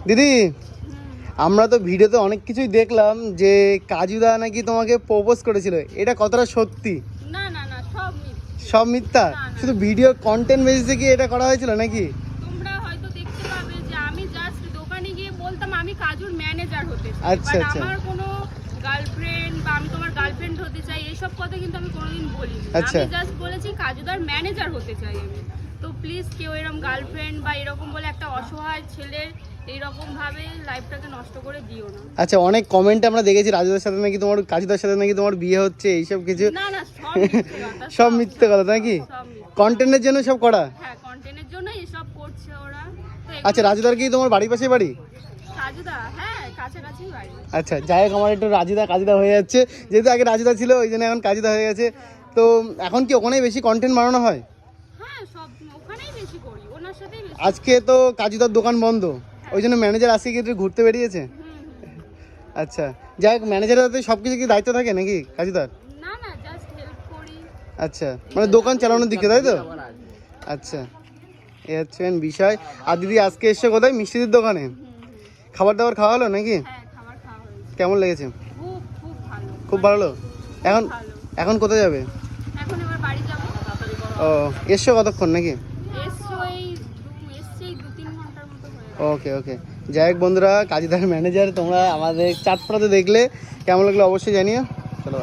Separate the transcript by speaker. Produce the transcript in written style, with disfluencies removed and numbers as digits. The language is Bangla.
Speaker 1: দিদি আমরা তো ভিডিওতে অনেক কিছুই দেখলাম যে কাজুদা নাকি তোমাকে প্রপোজ করেছিল, এটা কতটা সত্যি?
Speaker 2: না না না, সব মিথ্যে।
Speaker 1: সব মিথ্যা?
Speaker 2: না, না।
Speaker 1: শুধু ভিডিও কন্টেন্ট বেসিসে কি এটা করা হয়েছিল নাকি?
Speaker 2: তোমরা হয়তো দেখতে পাবে যে আমি জাস্ট দোকানে গিয়ে বলতাম আমি কাজুর ম্যানেজার হতে চাই,
Speaker 1: আচ্ছা,
Speaker 2: বাট
Speaker 1: আচ্ছা।
Speaker 2: আমার কোনো গার্লফ্রেন্ড বা আমি তোমার গার্লফ্রেন্ড হতে চাই এইসব কথা কিন্তু আমি কোনোদিন বলিনি।
Speaker 1: আচ্ছা।
Speaker 2: আমি জাস্ট বলেছি কাজুদার ম্যানেজার হতে চাই আমি। তো প্লিজ কেউ এরকম গার্লফ্রেন্ড বা এরকম বলে একটা অসহায় ছেলের এইরকম ভাবে লাইফটাকে নষ্ট করে দিও না।
Speaker 1: আচ্ছা, অনেক কমেন্টে আমরা দেখেছি রাজুদার সাথে নাকি তোমার, কাজুদার সাথে নাকি তোমার বিয়ে হচ্ছে, এইসব কিছু।
Speaker 2: না না, সব মিথ্যে কথা,
Speaker 1: সব মিথ্যে কথা নাকি?
Speaker 2: সব মিথ্যে।
Speaker 1: কন্টেন্টের জন্য সব করা?
Speaker 2: হ্যাঁ, কন্টেন্টের জন্য এসব করছে ওরা। তো
Speaker 1: আচ্ছা, রাজুদার কি তোমার বাড়ির পাশে বাড়ি?
Speaker 2: কাজুদা, হ্যাঁ, কাছাকাছি বাড়ি।
Speaker 1: আচ্ছা, যাই হোক, আমার একটু রাজুদা কাজুদা হয়ে যাচ্ছে, যেহেতু আগে রাজুদা ছিল ওই জন্য এখন কাজুদা হয়ে গেছে। তো এখন কি ওখানেই বেশি কন্টেন্ট বানানো হয়?
Speaker 2: হ্যাঁ, সব ওখানেই বেশি করি, ওনার সাথেই বেশি।
Speaker 1: আজকে তো কাজুদার দোকান বন্ধ, ওই জন্য ম্যানেজার আসি কি একটু ঘুরতে বেরিয়েছে? আচ্ছা, যাই হোক, ম্যানেজারের হাতে সব কিছু কি দায়িত্ব থাকে নাকি কাজুদার?
Speaker 2: না না, জাস্ট হেল্প করি।
Speaker 1: আচ্ছা, মানে দোকান চালানোর দিকে, তাই তো? আচ্ছা, এ হচ্ছে মেন বিষয়। আর দিদি আজকে এসছে কোথায়? মিষ্টিদের দোকানে। খাবার দাবার খাওয়া হলো নাকি?
Speaker 2: হ্যাঁ, খাবার খাওয়া হয়েছে।
Speaker 1: কেমন লেগেছে?
Speaker 2: খুব খুব ভালো।
Speaker 1: খুব ভালো। এখন
Speaker 2: ভালো।
Speaker 1: এখন কোথায় যাবে?
Speaker 2: এখন এবার বাড়ি যাবো।
Speaker 1: ও, এসছো কতক্ষণ নাকি?
Speaker 2: এসছে এই 2-3 ঘন্টার মতো হয়ে গেছে।
Speaker 1: ওকে ওকে, যাই হোক বন্ধুরা, কাজীদার ম্যানেজার তোমরা আমাদের চাঁদপাড়াতে দেখলে, কেমন লাগলো অবশ্যই জানিও। চলো।